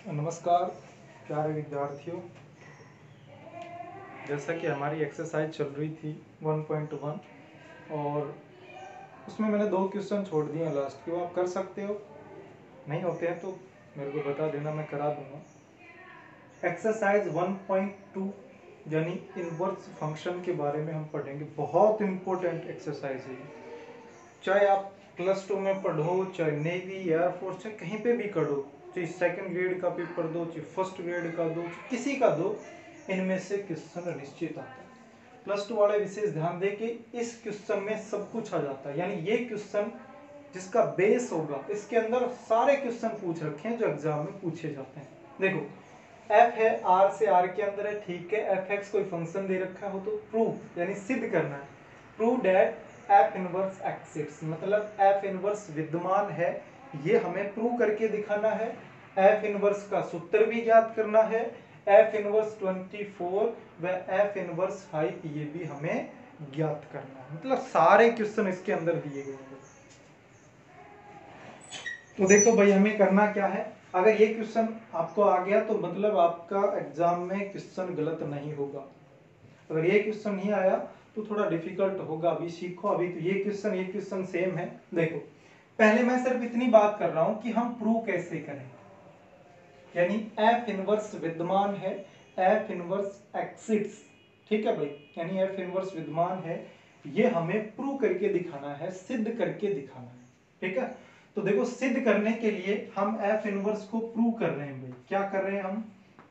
नमस्कार प्यारे विद्यार्थियों। जैसा कि हमारी एक्सरसाइज चल रही थी 1.1 और उसमें मैंने 2 क्वेश्चन छोड़ दिए हैं लास्ट के, वो आप कर सकते हो, नहीं होते हैं तो मेरे को बता देना, मैं करा दूंगा। एक्सरसाइज 1.2 यानी इनवर्स फंक्शन के बारे में हम पढ़ेंगे। बहुत इंपॉर्टेंट एक्सरसाइज है, चाहे आप +2 में पढ़ो, चाहे नेवी एयरफोर्स, चाहे कहीं पे भी करो, चाहे सेकंड ग्रेड का पेपर दो, चाहे फर्स्ट ग्रेड का दो, किसी का दो, इनमें से क्वेश्चन निश्चित आता है। +2 वाले विशेष ध्यान दें कि इस क्वेश्चन में सब कुछ आ जाता है, यानी ये क्वेश्चन जिसका बेस होगा, इसके अंदर सारे क्वेश्चन पूछ रखे हैं जो एग्जाम में पूछे जाते हैं। देखो f है, r से r के अंदर है, ठीक है। f(x) कोई फंक्शन दे रखा हो तो प्रूव यानी सिद्ध करना है। Prove that f inverse exists, मतलब f इनवर्स विद्यमान है, ये हमें प्रूव करके दिखाना है। f इनवर्स का सूत्र भी ज्ञात करना है। f इनवर्स 24 व f इनवर्स 5 ये भी हमें ज्ञात करना है। मतलब सारे क्वेश्चन इसके अंदर दिए गए हैं। तो देखो भाई, हमें करना क्या है, अगर ये क्वेश्चन आपको आ गया तो मतलब आपका एग्जाम में क्वेश्चन गलत नहीं होगा। अगर ये क्वेश्चन नहीं आया तो थोड़ा डिफिकल्ट होगा, अभी सीखो। अभी तो ये क्वेश्चन सेम है। देखो पहले मैं सिर्फ इतनी बात कर रहा हूं कि हम प्रूव कैसे करें, यानी f इनवर्स विद्यमान है, f इनवर्स एक्सिस्ट्स, ठीक है भाई, यानी f इनवर्स विद्यमान है, ये हमें प्रूव करके दिखाना है, सिद्ध करके दिखाना है, ठीक है। तो देखो सिद्ध करने के लिए हम f इनवर्स को प्रूव कर रहे हैं भाई, क्या कर रहे हैं हम,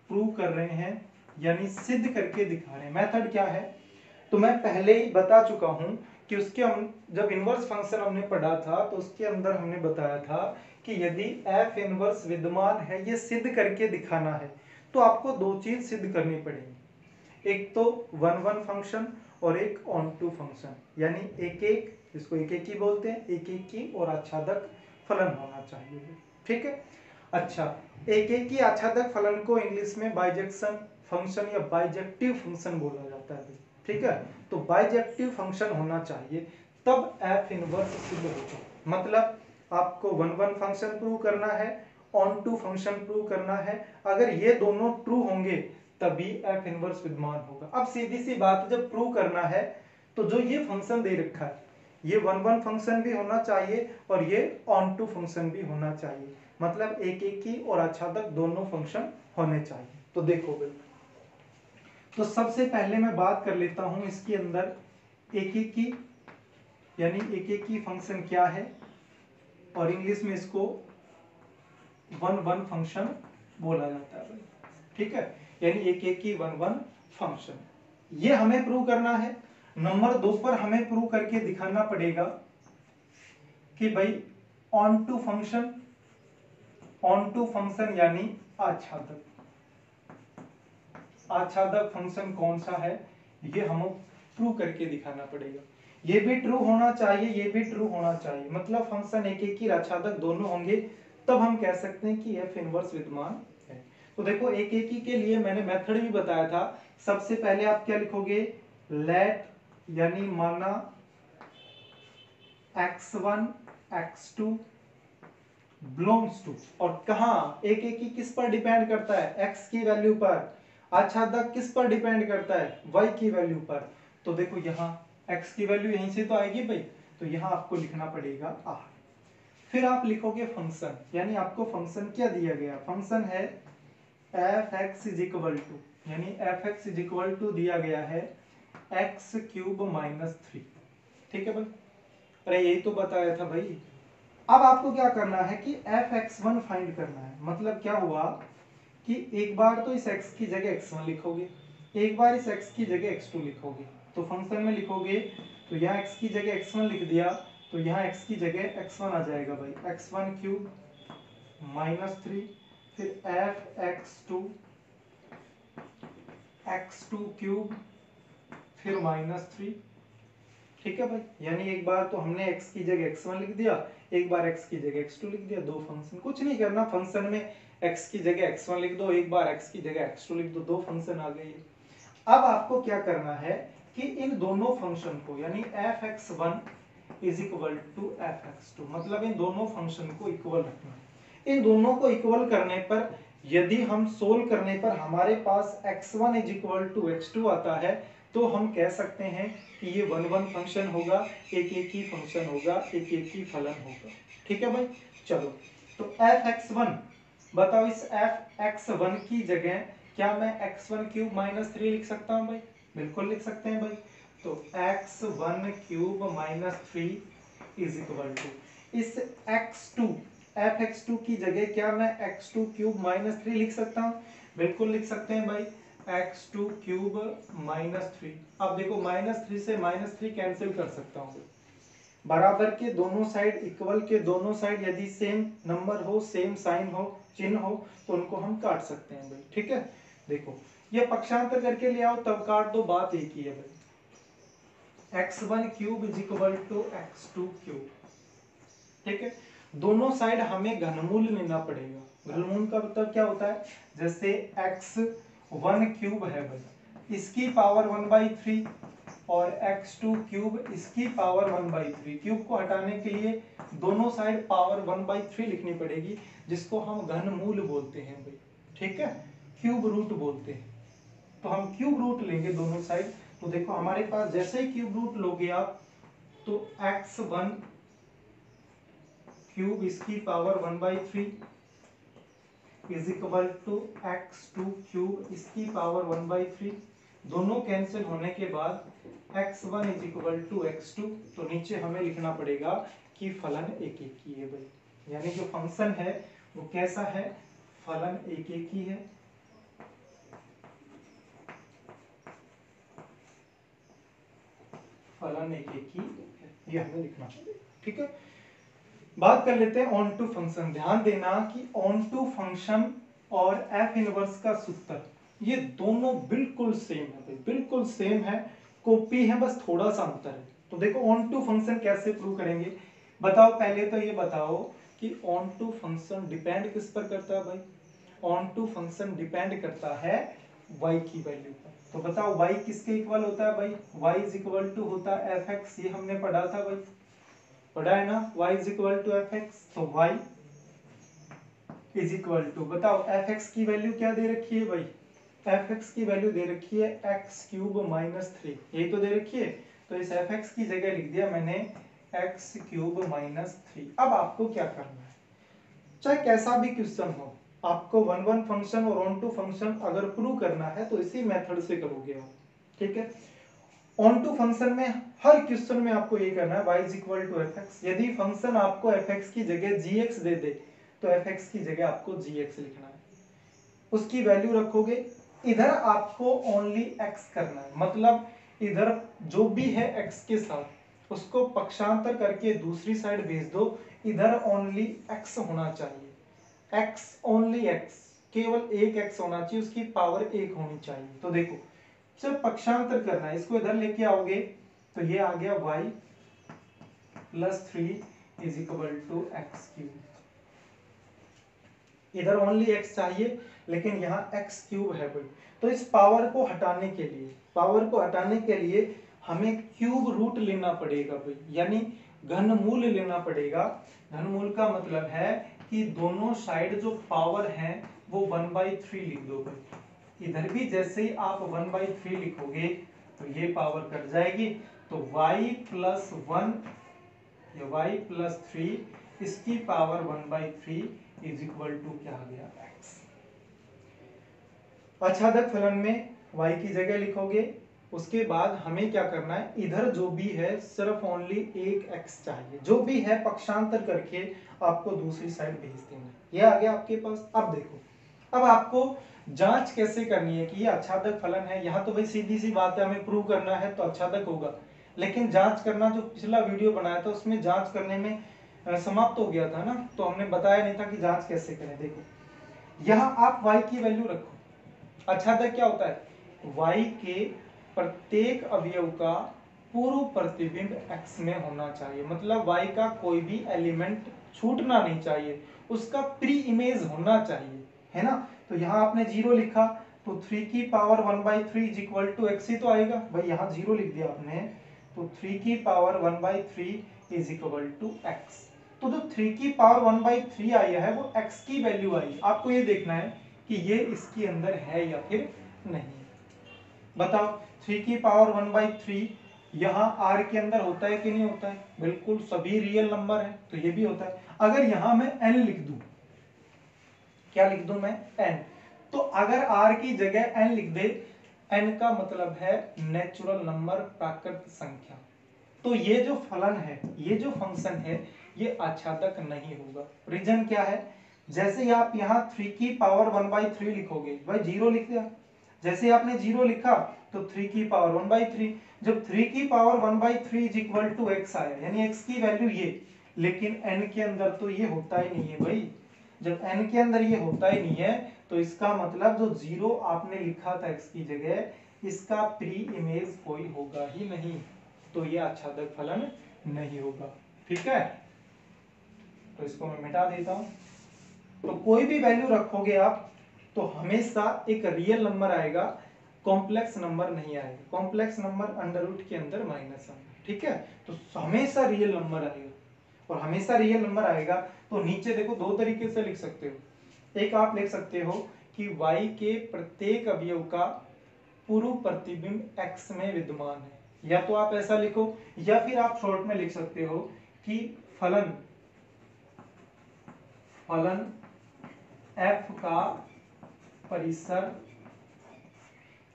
प्रूव कर रहे हैं, यानी सिद्ध करके दिखा रहे हैं। मेथड क्या है, तो मैं पहले ही बता चुका हूं कि उसके हम जब इनवर्स फंक्शन हमने पढ़ा था तो उसके अंदर हमने बताया था कि यदि f इनवर्स विद्यमान है, ये सिद्ध करके दिखाना है, तो आपको 2 चीज सिद्ध करनी पड़ेगी। एक तो 1-1 फंक्शन और एक ऑन टू फंक्शन, यानी एक एक, इसको एक एक की बोलते हैं, एक एक की और आच्छादक फलन होना चाहिए, ठीक है। अच्छा, एक एक की आच्छादक फलन को इंग्लिश में बाइजेक्शन फंक्शन या बाइजेक्टिव फंक्शन बोला जाता है, ठीक है। तो बाइजेक्टिव फंक्शन होना चाहिए, तब f इनवर्स सिद्ध होगा। मतलब आपको 1-1 फंक्शन प्रूव करना है, ऑन टू फंक्शन प्रूव करना है, अगर ये दोनों ट्रू होंगे तभी f इनवर्स विद्यमान होगा। अब सीधी सी बात, जब प्रूव करना है तो जो ये फंक्शन दे रखा है, ये 1-1 फंक्शन भी होना चाहिए और ये ऑन टू फंक्शन भी होना चाहिए, मतलब एक एक की और आच्छादक दोनों फंक्शन होने चाहिए। तो देखो बिल्कुल, तो सबसे पहले मैं बात कर लेता हूं इसके अंदर एक एक की, यानी एक एक की फंक्शन क्या है, और इंग्लिश में इसको 1-1 फंक्शन बोला जाता है, ठीक है। यानी एक एक की 1-1 फंक्शन, ये हमें प्रूव करना है। नंबर 2 पर हमें प्रूव करके दिखाना पड़ेगा कि भाई ऑन टू फंक्शन यानी आच्छादक, आच्छादक फंक्शन कौन सा है, ये हमें प्रूव करके दिखाना पड़ेगा। ये भी ट्रू होना चाहिए, ये भी ट्रू होना चाहिए, मतलब फंक्शन एक एक की आच्छादक दोनों होंगे, तब हम कह सकते हैं कि f इनवर्स विद्यमान है। तो देखो एक एक के लिए मैंने मेथड भी बताया था। सबसे पहले आप क्या लिखोगे, लेट यानी माना x1 x2 बिलोंग्स टू, और कहा एक एक की किस पर डिपेंड करता है, x की वैल्यू पर, आच्छादक किस पर डिपेंड करता है, y की वैल्यू पर। तो देखो यहाँ x की वैल्यू यहीं से तो आएगी भाई, तो यहाँ आपको लिखना पड़ेगा r। फिर आप लिखोगे फंक्शन, यानी आपको फंक्शन क्या दिया गया, फंक्शन है f(x) इज इक्वल टू, यानी f(x) इज इक्वल टू दिया गया है x³ - 3, ठीक है भाई। अरे यही तो बताया था भाई। अब आपको क्या करना है कि f(x1) फाइंड करना है। मतलब क्या हुआ कि एक बार तो इस x की जगह x1 लिखोगे, एक बार इस x की जगह x2 लिखोगे। तो फंक्शन में लिखोगे तो यहाँ x की जगह x1 लिख दिया, तो यहाँ x की जगह x1 आ जाएगा भाई, x1³ - 3, फिर x2³ फिर -3, ठीक है भाई। यानी एक बार तो हमने x की जगह x1 लिख दिया, एक बार x की जगह x2 लिख दिया, दो फंक्शन। कुछ नहीं करना, फंक्शन में x की जगह x1 लिख दो, एक बार x की जगह x2 लिख दो, दो फंक्शन आ गए। अब आपको क्या करना है कि इन दोनों फंक्शन को, यानी f(x1) is equal to f(x2), मतलब इन दोनों फंक्शन को इक्वल रखना है। इन दोनों को इक्वल करने पर यदि हम सोल्व करने पर हमारे पास x1 is equal to x2 आता है तो हम कह सकते हैं कि ये वन वन फंक्शन होगा, एक एक ही फंक्शन होगा, एक एक ही फलन होगा। ठीक है भाई, चलो तो f(x1) बताओ, इस f(x1) की जगह क्या मैं x1 क्यूब माइनस 3 लिख सकता हूँ भाई? बिल्कुल लिख सकते हैं भाई। तो x1 cube minus 3 is equal to इस x2 f(x2) की जगह क्या मैं x2 क्यूब माइनस 3 लिख सकता हूँ? बिल्कुल लिख सकते हैं भाई, x2 क्यूब माइनस 3। अब देखो -3 से -3 कैंसिल कर सकता हूँ, बराबर के दोनों साइड, इक्वल के दोनों साइड यदि सेम नंबर हो, सेम साइन हो, चिन्ह हो, तो उनको हम काट सकते हैं भाई। ठीक है, देखो ये पक्षांतर करके ले आओ तब काट दो, बात एक ही है भाई। x1 cube is equal to x2 cube. ठीक है, दोनों साइड हमें घनमूल लेना पड़ेगा। घनमूल का मतलब क्या होता है? जैसे x1 क्यूब है भाई, इसकी पावर 1/3 और x2 क्यूब इसकी पावर 1/3। क्यूब को हटाने के लिए दोनों साइड पावर 1/3 लिखनी पड़ेगी, जिसको हम घनमूल बोलते हैं भाई। ठीक है, क्यूब रूट बोलते हैं। तो हम क्यूब रूट लेंगे दोनों साइड। तो देखो हमारे पास जैसे ही क्यूब रूट लोगे आप, तो x1 क्यूब इसकी power 1/3 is equal to x2 cube इसकी पावर 1/3। दोनों कैंसिल होने के बाद x1 is equal to x2। तो नीचे हमें लिखना पड़ेगा कि फलन एक एक ही है भाई, यानी जो फंक्शन है वो कैसा है? फलन एक एक ही है। फलन एक एक ही है, ये हमें लिखना पड़ेगा। ठीक है, बात कर लेते हैं ऑन टू फंक्शन। ध्यान देना कि ऑन टू फंक्शन और एफ इनवर्स का सूत्र ये दोनों बिल्कुल सेम है भाई, बिल्कुल सेम है, कॉपी है, बस थोड़ा सा अंतर है। तो देखो ऑन टू फंक्शन कैसे प्रूव करेंगे, बताओ। पहले तो ये बताओ कि ऑन टू फंक्शन डिपेंड किस पर करता है भाई? ऑन टू फंक्शन डिपेंड करता है y की वैल्यू पर। तो बताओ y किसके इक्वल होता है भाई? y इज इक्वल टू होता है fx, ये हमने पढ़ा था भाई, पढ़ा है ना, y is equal to fx। तो y इज इक्वल टू, बताओ fx की वैल्यू क्या दे रखी है भाई? fx की वैल्यू दे रखी है x क्यूब माइनस 3, यही तो दे रखी है। तो इस fx की जगह लिख दिया मैंने x क्यूब माइनस 3। अब आपको क्या करना है, चाहे कैसा भी क्वेश्चन हो, आपको वन वन फंक्शन और ऑन टू फंक्शन अगर प्रूव करना है तो इसी मेथड से करोगे आप। ठीक है, ऑन टू फंक्शन में हर क्वेश्चन में आपको ये करना है y is equal to fx। यदि फंक्शन आपको fx की जगह gx दे दे तो fx की जगह आपको gx लिखना है, उसकी वैल्यू रखोगे। इधर आपको ओनली x करना है, मतलब इधर जो भी है x के साथ उसको पक्षांतर करके दूसरी साइड भेज दो। इधर ओनली x होना चाहिए, x ओनली x, केवल एक x होना चाहिए, उसकी पावर 1 होनी चाहिए। तो देखो जब पक्षांतर करना है, इसको इधर लेके आओगे तो ये आ गया y plus 3 is equal to x cube. इधर ओनली x चाहिए लेकिन यहाँ x क्यूब है भाई। तो इस पावर को हटाने के लिए, पावर को हटाने के लिए हमें क्यूब रूट लेना पड़ेगा भाई, यानी घनमूल लेना पड़ेगा। घनमूल का मतलब है कि दोनों साइड जो पावर है वो 1/3 लिख दो भाई। इधर भी जैसे ही आप 1/3 लिखोगे तो ये पावर कट जाएगी, तो y प्लस 1 या y प्लस 3 इसकी पावर 1/3 इज इक्वल टू क्या आ गया? x। आच्छादक फलन में y की जगह लिखोगे। उसके बाद हमें क्या करना है, इधर जो भी है सिर्फ ओनली एक x चाहिए, जो भी है पक्षांतर करके आपको दूसरी साइड भेज देना। ये आ गया आपके पास। अब देखो, अब आपको जांच कैसे करनी है कि ये आच्छादक फलन है। यहाँ तो भाई सीधी सी बात है, हमें प्रूव करना है तो आच्छादक होगा, लेकिन जांच करना, जो पिछला वीडियो बनाया था उसमें जांच करने में समाप्त हो गया था ना, तो हमने बताया नहीं था कि जांच कैसे करें। देखो यहाँ आप y की वैल्यू रखो। आच्छादक क्या होता है? y के प्रत्येक अवयव का पूर्व प्रतिबिंब x में होना चाहिए, मतलब y का कोई भी एलिमेंट छूटना नहीं चाहिए, उसका प्री इमेज होना चाहिए, है ना। तो यहाँ आपने 0 लिखा तो 3 की power 1/3 is equal to x ही तो आएगा भाई। यहाँ 0 लिख दिया आपने तो 3 की power 1/3 is equal to x। तो जो 3 की पावर 1/3 आई है वो x की वैल्यू आई। आपको ये देखना है कि ये इसके अंदर है या फिर नहीं। बताओ 3 की पावर 1/3 यहाँ r के अंदर होता है कि नहीं होता है? बिल्कुल, सभी रियल नंबर है तो ये भी होता है। अगर यहां मैं n लिख दूं, क्या लिख दूं मैं? n। तो अगर r की जगह n लिख दे, n का मतलब है नेचुरल नंबर, प्राकृत संख्या, तो ये जो फलन है, ये जो फंक्शन है, ये आच्छादक नहीं होगा। रीजन क्या है? जैसे ही आप यहाँ 3 की पावर 1/3 लिखोगे, भाई 0 लिख दिया, जैसे आपने 0 लिखा तो 3 की पावर 1/3, जब 3 की power 1/3 is equal to x आया, यानी x की वैल्यू ये, लेकिन n के अंदर तो ये होता ही नहीं है भाई। जब n के अंदर ये होता ही नहीं है तो इसका मतलब जो 0 आपने लिखा था x की जगह, इसका प्री इमेज कोई होगा ही नहीं, तो ये आच्छादक फलन नहीं होगा। ठीक है, तो इसको मैं मिटा देता हूं। तो कोई भी वैल्यू रखोगे आप तो हमेशा एक रियल नंबर आएगा, कॉम्प्लेक्स नंबर नहीं आएगा। कॉम्प्लेक्स नंबर अंडर रूट के अंदर माइनस आएगा। ठीक है, तो हमेशा रियल नंबर आएगा, और हमेशा रियल नंबर आएगा तो नीचे देखो दो तरीके से लिख सकते हो। एक आप लिख सकते हो कि y के प्रत्येक अवयव का पूर्व प्रतिबिंब x में विद्यमान है, या तो आप ऐसा लिखो, या फिर आप शॉर्ट में लिख सकते हो कि फलन f का परिसर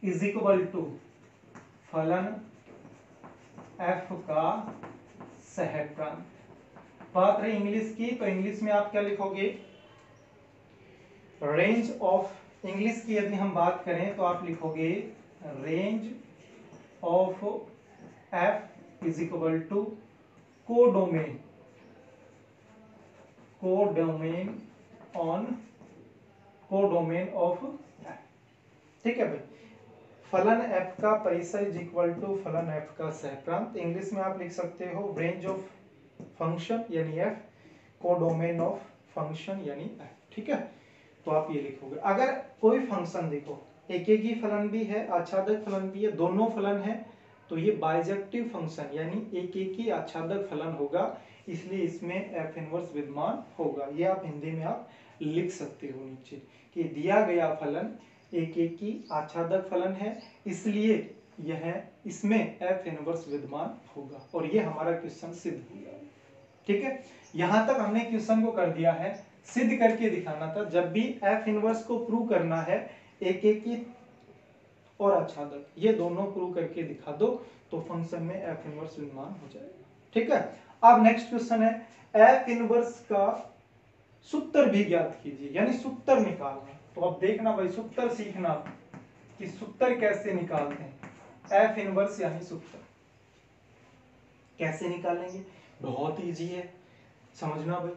इज इक्वल टू फलन f का सहप्रांत। बात रही इंग्लिश की, तो इंग्लिश में आप क्या लिखोगे? रेंज ऑफ, इंग्लिश की यदि हम बात करें तो आप लिखोगे range of f is equal to codomain of f। ठीक है भाई, फलन f का परिसर इज इक्वल टू फलन f का सहप्रांत। इंग्लिश में आप लिख सकते हो रेंज ऑफ फंक्शन यानी f, कोडोमेन ऑफ फंक्शन यानी f। ठीक है, तो आप ये लिखोगे। अगर कोई फंक्शन देखो, एक ही फलन भी है, आच्छादक फलन भी है, दोनों फलन है, तो ये बाइजेक्टिव फंक्शन यानी एक ही आच्छादक फलन होगा, इसलिए इसमें f इनवर्स विद्यमान होगा। ये आप हिंदी में आप लिख सकते हो नीचे कि दिया गया फलन एक ही आच्छादक फलन है, इसलिए यह इसमें f इनवर्स विद्यमान होगा, और ये हमारा क्वेश्चन सिद्ध हो गया। ठीक है, यहां तक हमने क्वेश्चन को कर दिया है, सिद्ध करके दिखाना था। जब भी f इनवर्स को प्रूव करना है, एक ही और आच्छादक, ये दोनों प्रूव करके दिखा दो तो फंक्शन में f इनवर्स विद्यमान हो जाएगा। ठीक है, अब नेक्स्ट क्वेश्चन है f इनवर्स का सूत्र भी ज्ञात कीजिए, यानी सूत्र निकालना। तो अब देखना भाई, सूत्र सीखना कि सूत्र कैसे निकालते हैं। f इनवर्स यानी सूत्र कैसे निकालेंगे, बहुत इजी है, समझना भाई।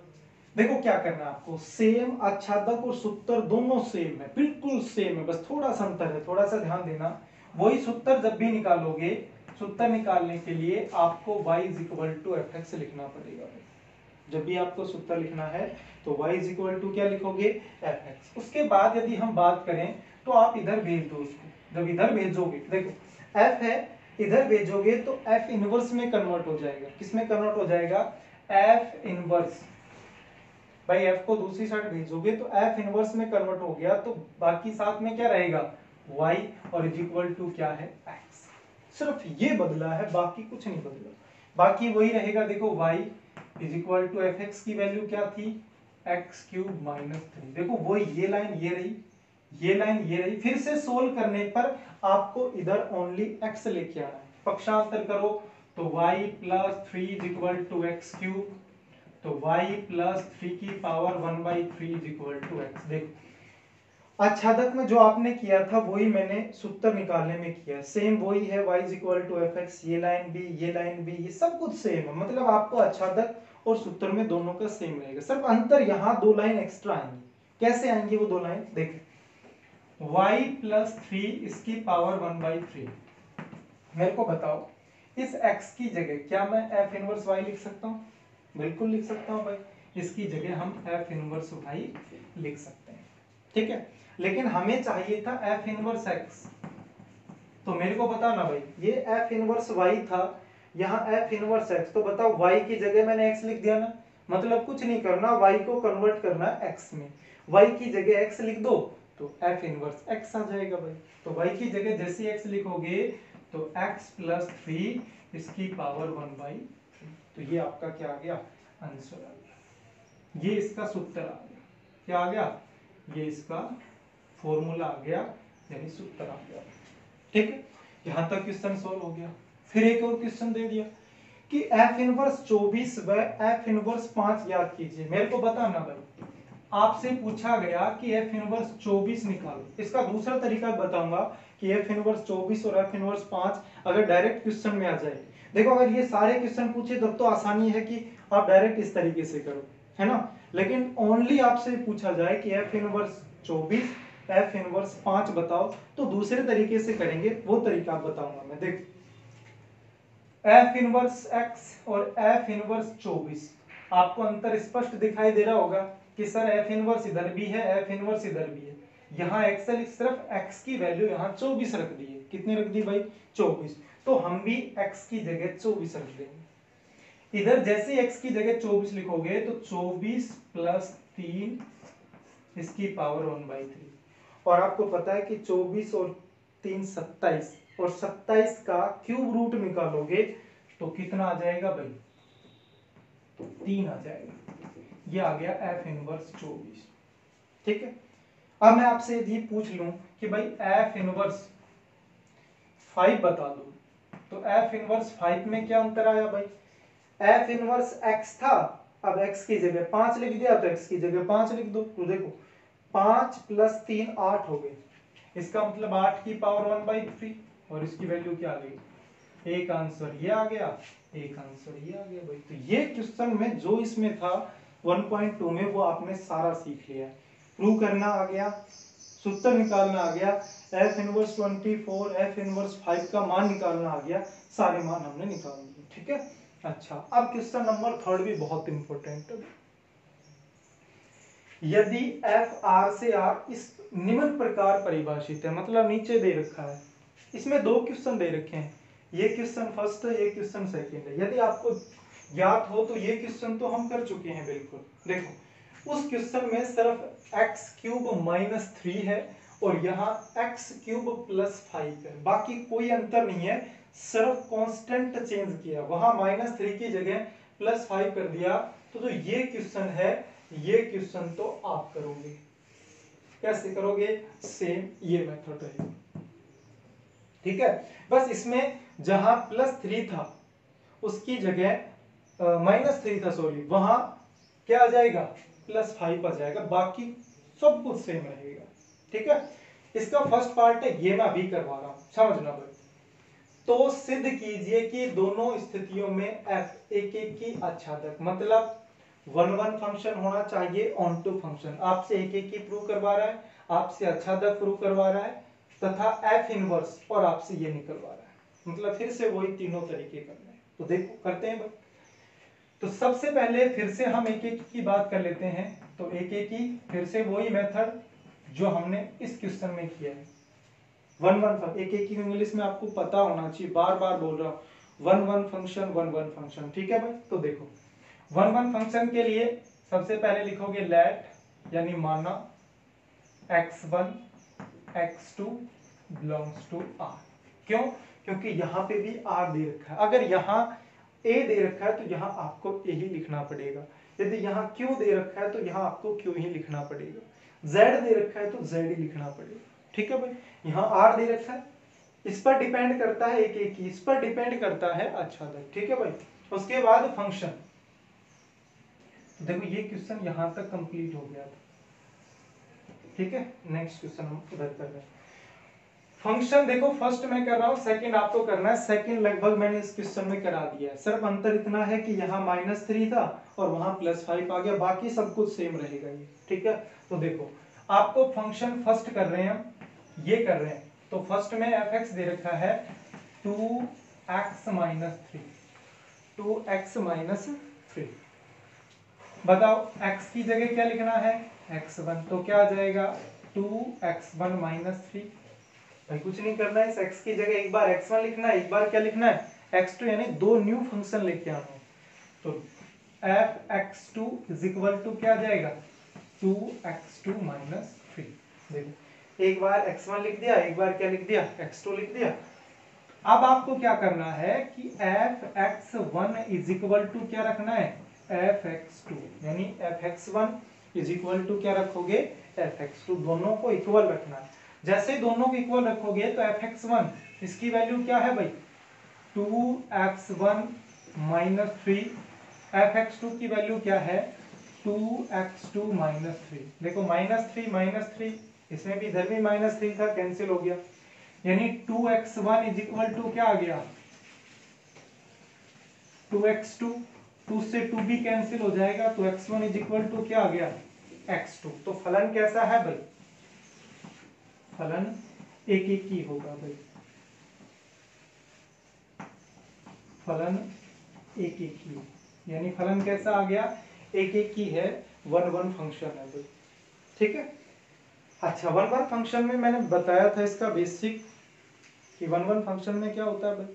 देखो क्या करना है आपको, सेम आच्छादक और सूत्र दोनों सेम है, बिल्कुल सेम है, बस थोड़ा सा अंतर है, थोड़ा सा ध्यान देना। वही सूत्र जब भी निकालोगे, सूत्र निकालने के लिए आपको y is equal to fx लिखना पड़ेगा। जब भी आपको सूत्र लिखना है तो y इज इक्वल टू क्या लिखोगे? fx। उसके बाद यदि हम बात करें तो आप इधर भेज दो उसको। जब इधर भेजोगे, देखो f है, इधर भेजोगे तो f इनवर्स में कन्वर्ट हो जाएगा। किस में कन्वर्ट हो जाएगा? f inverse. भाई f को दूसरी साइड भेजोगे तो f इनवर्स में कन्वर्ट हो गया, तो बाकी साथ में क्या रहेगा? y, और इज इक्वल टू क्या है? x। सिर्फ ये बदला है, बाकी कुछ नहीं बदला, बाकी वही रहेगा। देखो y is equal to fx की वैल्यू क्या थी? x cube minus 3। देखो वो ये लाइन ये रही, ये लाइन ये रही। फिर से सोल्व करने पर आपको इधर ओनली x लेके आना है। पक्षांतर करो तो y plus 3 is equal to x cube, तो y प्लस 3 की power 1/3 is equal to x। देखो आच्छादक में जो आपने किया था वही मैंने सूत्र निकालने में किया, सेम वही है। y is equal to fx, ये लाइन भी, ये लाइन भी, ये सब कुछ सेम है। मतलब आपको आच्छादक और सूत्र में दोनों का सेम रहेगा, सिर्फ अंतर यहाँ दो लाइन एक्स्ट्रा आएंगी। कैसे आएंगी वो दो लाइन? देखो y प्लस 3 इसकी पावर 1/3। मेरे को बताओ इस x की जगह क्या मैं f इनवर्स y लिख सकता हूँ? बिल्कुल लिख सकता हूँ भाई, इसकी जगह हम f इनवर्स y लिख सकते हैं। ठीक है, लेकिन हमें चाहिए था f इनवर्स x। तो मेरे को बताओ ना भाई, ये f इनवर्स y था, यहाँ f इनवर्स x, तो बताओ y की जगह मैंने x लिख दिया ना। मतलब कुछ नहीं करना, y को कन्वर्ट करना x में। y की जगह x लिख दो तो f इनवर्स x आ जाएगा भाई। तो y की जगह जैसे x लिखोगे तो x प्लस 3 इसकी पावर 1/3। तो ये आपका क्या आ गया, आंसर आ गया, ये इसका सूत्र आ गया। क्या आ गया, ये इसका फॉर्मूला आ गया, यानी सूत्र आ गया। ठीक है, यहां तक क्वेश्चन सॉल्व हो गया। फिर एक और क्वेश्चन दे दिया कि f इनवर्स 24 व f इनवर्स 5 याद कीजिए। मेरे को बताना भाई, आपसे पूछा गया कि f इनवर्स 24 निकालो। इसका दूसरा तरीका बताऊंगा कि f इनवर्स 24 और f इनवर्स 5 अगर डायरेक्ट क्वेश्चन में आ जाए। देखो अगर ये सारे क्वेश्चन पूछे तब तो आसानी है कि आप डायरेक्ट इस तरीके से करो, है ना। लेकिन ओनली आपसे पूछा जाए कि f इनवर्स 24 f इनवर्स 5 बताओ, तो दूसरे तरीके से करेंगे, वो तरीका बताऊंगा मैं। देख f इनवर्स x और f इनवर्स 24, आपको अंतर स्पष्ट दिखाई दे रहा होगा कि सर f इनवर्स इधर भी है, f इनवर्स इधर भी है। यहाँ एक्सेल सिर्फ x की वैल्यू यहाँ 24 रख दी है। कितनी रख दी भाई, 24। तो हम भी x की जगह 24 रख देंगे। इधर जैसे x की जगह 24 लिखोगे तो 24 प्लस 3 इसकी पावर 1/3। और आपको पता है कि 24 और 3 27, और 27 का क्यूब रूट निकालोगे तो कितना आ जाएगा भाई, 3 आ जाएगा। ये आ गया f इनवर्स 24। ठीक है, अब मैं आपसे ये पूछ लूं कि भाई f इनवर्स 5 बता दो, तो f इनवर्स 5 में क्या अंतर आया भाई, f इनवर्स x था, अब x की जगह 5 लिख दिया तो x की जगह 5 लिख दो। तो देखो 5 प्लस 3 8 हो गए, इसका मतलब 8 की पावर 1/3, और इसकी वैल्यू क्या आ गई, एक आंसर ये आ गया, एक आंसर ये आ गया भाई। तो ये क्वेश्चन में जो इसमें था 1.2 में वो आपने सारा सीख लिया। प्रूव करना आ गया, सूत्र निकालना आ गया, f इनवर्स 24 f इनवर्स 5 का मान निकालना आ गया, सारे मान हमने निकाल दिए। ठीक है, अच्छा अब क्वेश्चन नंबर 3 भी बहुत इंपॉर्टेंट है। यदि f r से r इस निम्न प्रकार परिभाषित है, मतलब नीचे दे रखा है, इसमें दो क्वेश्चन दे रखे हैं, ये क्वेश्चन फर्स्ट है, ये क्वेश्चन सेकंड है। यदि आपको ज्ञात हो तो ये क्वेश्चन तो हम कर चुके हैं बिल्कुल। देखो उस क्वेश्चन में सिर्फ x क्यूब माइनस 3 है और यहाँ x क्यूब प्लस 5 है, बाकी कोई अंतर नहीं है, सिर्फ कांस्टेंट चेंज किया, वहां -3 की जगह +5 कर दिया। तो ये क्वेश्चन है, ये क्वेश्चन तो आप करोगे, कैसे करोगे, सेम ये मेथड रहेगा। ठीक है, बस इसमें जहां +3 था उसकी जगह -3 था, सॉरी, वहां क्या आ जाएगा, +5 आ जाएगा, बाकी सब कुछ सेम रहेगा। ठीक है, इसका फर्स्ट पार्ट है, ये मैं अभी करवा रहा हूं, समझना भाई। तो सिद्ध कीजिए कि दोनों स्थितियों में f एक की आच्छादक, मतलब 1 फंक्शन होना चाहिए ऑन टू फंक्शन। आपसे एक की प्रूव करवा रहा है, आपसे आच्छादक प्रूव करवा रहा है, तथा f इनवर्स, और आपसे ये निकलवा रहा है, मतलब फिर से वही तीनों तरीके करने हैं। तो देखो करते हैं भाई। तो सबसे पहले फिर से हम एक की बात कर लेते हैं। तो एक की फिर से वही मेथड जो हमने इस क्वेश्चन में किया है, 1 एक की इंग्लिश में आपको पता होना चाहिए, बार बार बोल रहा हूं, 1 फंक्शन 1 फंक्शन। ठीक है भाई, तो देखो 1 फंक्शन के लिए सबसे पहले लिखोगे लेट, यानी माना x1 x2 belongs to r। क्यों, क्योंकि यहाँ पे भी r दे रखा है, अगर यहाँ a दे रखा है तो यहाँ आपको a ही लिखना पड़ेगा, यदि यहाँ q दे रखा है तो यहाँ आपको q ही लिखना पड़ेगा, z दे रखा है तो z ही लिखना पड़ेगा। ठीक है भाई, यहाँ r दे रखा है, इस पर डिपेंड करता है एक ही, इस पर डिपेंड करता है आच्छादक। ठीक है भाई, उसके बाद फंक्शन। देखो ये क्वेश्चन यहां तक कंप्लीट हो गया था। ठीक है, नेक्स्ट क्वेश्चन हम उधर कर रहे हैं। फंक्शन देखो फर्स्ट मैं कर रहा हूं, सेकंड आपको करना है। सेकंड लगभग मैंने इस क्वेश्चन में करा दिया है, सिर्फ अंतर इतना है कि यहाँ -3 था और वहां +5 आ गया, बाकी सब कुछ सेम रहेगा ये। ठीक है, तो देखो आपको फंक्शन फर्स्ट कर रहे हैं हम, ये कर रहे हैं। तो फर्स्ट में f(x) दे रखा है 2x - 3, 2x - 3। बताओ x की जगह क्या लिखना है, x1, तो क्या आ जाएगा 2x1 - 3। भाई कुछ नहीं करना है, इस x की जगह एक बार x1 लिखना है, एक बार क्या लिखना है, x2, यानी दो न्यू फंक्शन लेके आना है। तो f(x2) = क्या आ जाएगा, 2x2 - 3। देखो एक बार x1 लिख दिया, एक बार क्या लिख दिया, x2 लिख दिया। अब आपको क्या करना है कि fx1 इज इक्वल टू क्या रखना है, fx2, यानी fx1 इज इक्वल टू क्या रखोगे, fx2, दोनों को इक्वल रखना है। जैसे ही दोनों को इक्वल रखोगे तो fx1 इसकी वैल्यू क्या है भाई, 2x1 माइनस 3, fx2 की वैल्यू क्या है, 2x2 माइनस 3। देखो माइनस थ्री, इसमें भी इधर भी -3 था, कैंसिल हो गया, यानी 2x1 इज इक्वल टू क्या आ गया, 2x2, 2 से 2 भी कैंसिल हो जाएगा, तो x1 इज इक्वल टू क्या आ गया, x2। तो फलन कैसा है भाई, फलन एक एक ही होगा भाई, फलन एक एक ही, यानी फलन कैसा आ गया, एक एक ही है, वन वन फंक्शन है भाई, ठीक है। अच्छा, वन वन फंक्शन में मैंने बताया था इसका बेसिक कि वन वन फंक्शन में क्या होता है भाई,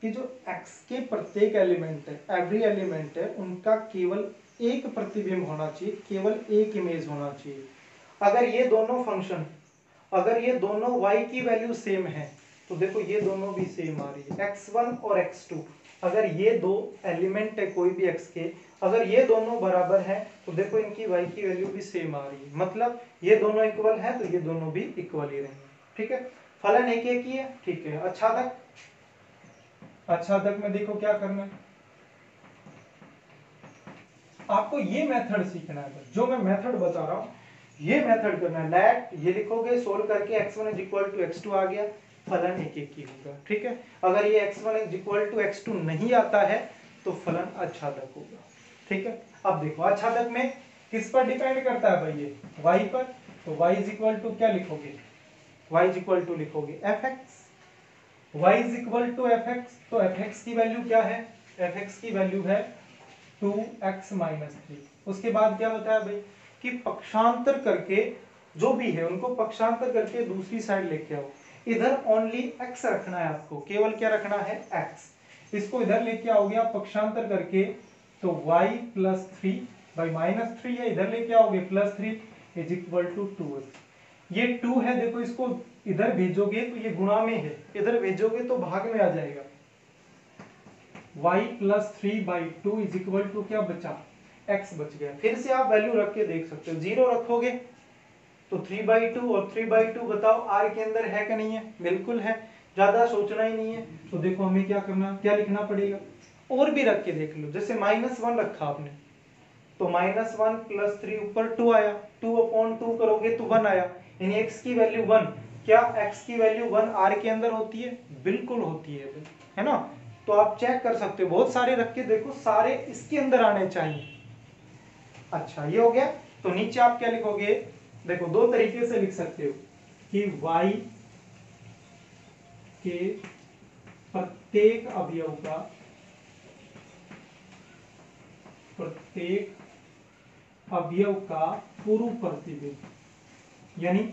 कि जो x के प्रत्येक एलिमेंट है, एवरी एलिमेंट है, उनका केवल एक प्रतिबिंब होना चाहिए, केवल एक इमेज होना चाहिए। अगर ये दोनों फंक्शन, अगर ये दोनों y की वैल्यू सेम है तो देखो ये दोनों भी सेम आ रही है, x1 और x2, अगर ये दो एलिमेंट है कोई भी x के, अगर ये दोनों बराबर हैं तो देखो इनकी y की वैल्यू भी सेम आ रही है, मतलब ये दोनों इक्वल है तो ये दोनों भी इक्वल ही रहेंगे, ठीक है। फलन एक एक ही है, ठीक है। अच्छा तक में देखो क्या करना है, आपको ये मेथड सीखना है, जो मैं मेथड बता रहा हूं ये मेथड करना है। लेट ये लिखोगे, सोल्व करके x1 is equal to x2 आ गया, फलन एक एक ही होगा, ठीक है। अगर ये x1 is equal to x2 नहीं आता है तो फलन आच्छादक होगा, ठीक है। अब देखो आच्छादक में किस पर डिपेंड करता है भाई, ये y पर, तो y इज इक्वल टू क्या लिखोगे, y इज इक्वल टू लिखोगे fx, y is equal to fx, तो fx की वैल्यू क्या है, fx की वैल्यू है 2x माइनस 3। उसके बाद क्या बताया भाई कि पक्षांतर करके जो भी है उनको पक्षांतर करके दूसरी साइड लेके आओ, इधर ओनली x रखना है आपको, केवल क्या रखना है, x, इसको इधर लेके आओगे आप पक्षांतर करके, तो y प्लस 3 भाई -3 है, इधर लेके आओगे +3 इज इक्वल टू 2x। ये 2 है, देखो इसको इधर भेजोगे तो ये गुणा में है, इधर भेजोगे तो भाग में आ जाएगा, y plus 3/2 is equal to क्या बचा, x बच गया। फिर से आप वैल्यू रख के देख सकते हो, 0 रखोगे तो 3/2 और 3/2 बताओ r के अंदर है कि नहीं है, बिल्कुल है, ज्यादा सोचना ही नहीं है। तो देखो हमें क्या करना, क्या लिखना पड़ेगा, और भी रख के देख लो, जैसे -1 रखा आपने तो -1 प्लस 3 ऊपर 2 आया, 2/2 करोगे तो 1 आया, यानी x की वैल्यू 1, क्या x की वैल्यू 1 r के अंदर होती है, बिल्कुल होती है ना। तो आप चेक कर सकते हो, बहुत सारे रख के देखो, सारे इसके अंदर आने चाहिए। अच्छा ये हो गया, तो नीचे आप क्या लिखोगे, देखो दो तरीके से लिख सकते हो कि y के प्रत्येक अवयव का, प्रत्येक अवयव का पूर्व प्रतिबिंब, यानी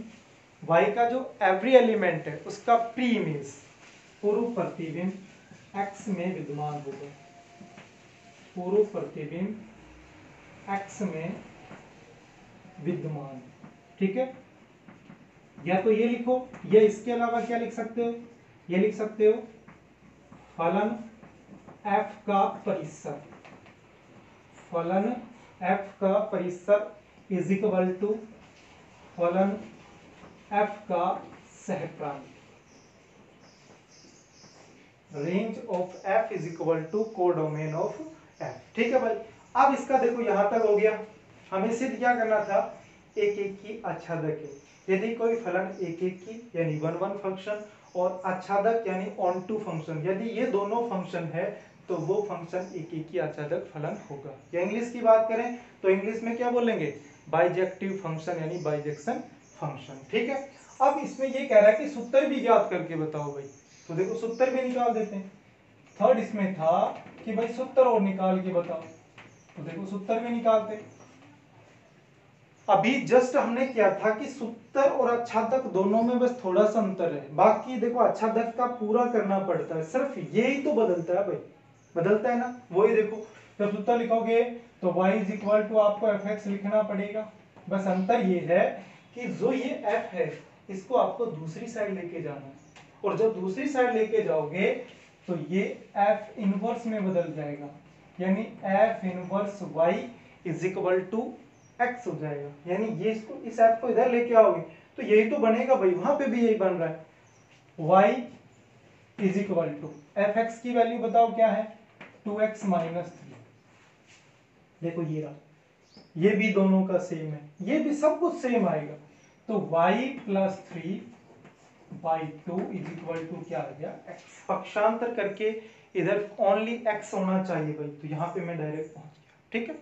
y का जो एवरी एलिमेंट है उसका प्री इमेज, पूर्व प्रतिबिंब x में विद्यमान होगा, पूर्व प्रतिबिंब x में विद्यमान, ठीक है। या तो ये लिखो, या इसके अलावा क्या लिख सकते हो, ये लिख सकते हो फलन f का परिसर, फलन f का परिसर इज इक्वल टू फलन f का सहप्रांत, range of f is equal to codomain of f, ठीक है भाई। अब इसका देखो यहां तक हो गया, हमें सिर्फ क्या करना था, एक एक की आच्छादक है, यदि कोई फलन एक एक की यानी वन वन फंक्शन और आच्छादक यानी ऑन टू फंक्शन, यदि ये दोनों फंक्शन है तो वो फंक्शन एक एक की आच्छादक फलन होगा। या इंग्लिश की बात करें तो इंग्लिश में क्या बोलेंगे, बाइजेक्टिव फंक्शन यानी बाइजेक्शन फंक्शन, ठीक है। अब इसमें ये कह रहा है कि सूत्र भी ज्ञात करके बताओ भाई, तो देखो सूत्र भी निकाल देते हैं। थर्ड इसमें था कि भाई सूत्र और निकाल के बताओ, तो देखो सूत्र भी निकालते। अभी जस्ट हमने किया था कि सूत्र और आच्छादक दोनों में बस थोड़ा सा अंतर है, बाकी देखो आच्छादक का पूरा करना पड़ता है, सिर्फ ये ही तो बदलता है भाई, बदलता है ना, वही देखो जब सूत्र लिखोगे तो y इज इक्वल टू आपको fx लिखना पड़ेगा, बस अंतर ये है कि जो ये f है इसको आपको दूसरी साइड लेके जाना है, और जब दूसरी साइड लेके जाओगे तो ये एफ इनवर्स में बदल जाएगा, यानी f inverse y is equal to x हो जाएगा। यानी ये इसको इस एफ को इधर लेके आओगे तो यही तो बनेगा भाई, वहां पे भी यही बन रहा है, y is equal to f x की वैल्यू बताओ क्या है, 2x माइनस 3। देखो ये रहा, ये भी दोनों का सेम है, ये भी सब कुछ सेम आएगा, तो y plus 3/2 is equal to क्या आ गया, x। पक्षांतर करके इधर ओनली x होना चाहिए भाई, तो यहाँ पे मैं डायरेक्ट पहुंच गया। ठीक है,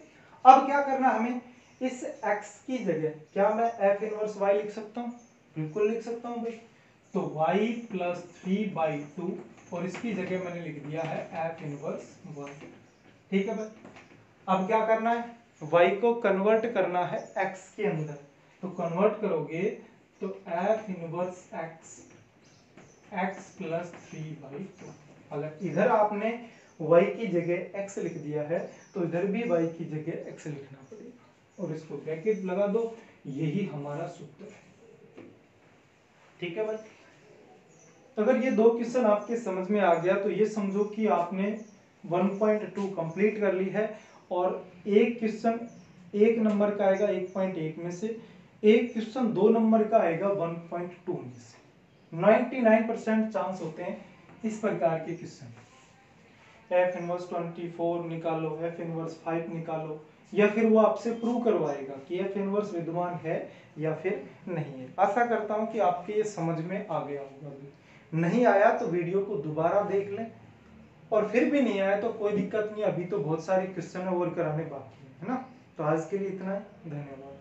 अब क्या करना हमें, इस x की जगह क्या मैं f इनवर्स y लिख सकता हूँ, बिल्कुल लिख सकता हूँ भाई। तो y प्लस 3/2 और इसकी जगह मैंने लिख दिया है f इनवर्स y। ठीक है भाई, अब क्या करना है, y को कन्वर्ट करना है x के अंदर, तो कन्वर्ट करोगे तो f इनवर्स x प्लस 3/2। अगर इधर आपने y की जगह x लिख दिया है तो इधर भी y की जगह x लिखना पड़ेगा, और इसको ब्रैकेट लगा दो, यही हमारा सूत्र है। ठीक है भाई, अगर ये दो क्वेश्चन आपके समझ में आ गया तो ये समझो कि आपने 1.2 कंप्लीट कर ली है, और एक क्वेश्चन 1 नंबर का आएगा 1.1 में से, एक क्वेश्चन 2 नंबर का आएगा 1.2 में से। 99% चांस होते हैं इस प्रकार के क्वेश्चन, एफ इनवर्स 24 निकालो, एफ इनवर्स 5 निकालो, या फिर वो आपसे प्रूव करवाएगा कि एफ इनवर्स विद्यमान है या फिर नहीं है। आशा करता हूं कि आपके ये समझ में आ गया होगा, नहीं आया तो वीडियो को दोबारा देख लें, और फिर भी नहीं आया तो कोई दिक्कत नहीं, अभी तो बहुत सारे क्वेश्चन और कराने बाकी है ना। तो आज के लिए इतना है, धन्यवाद।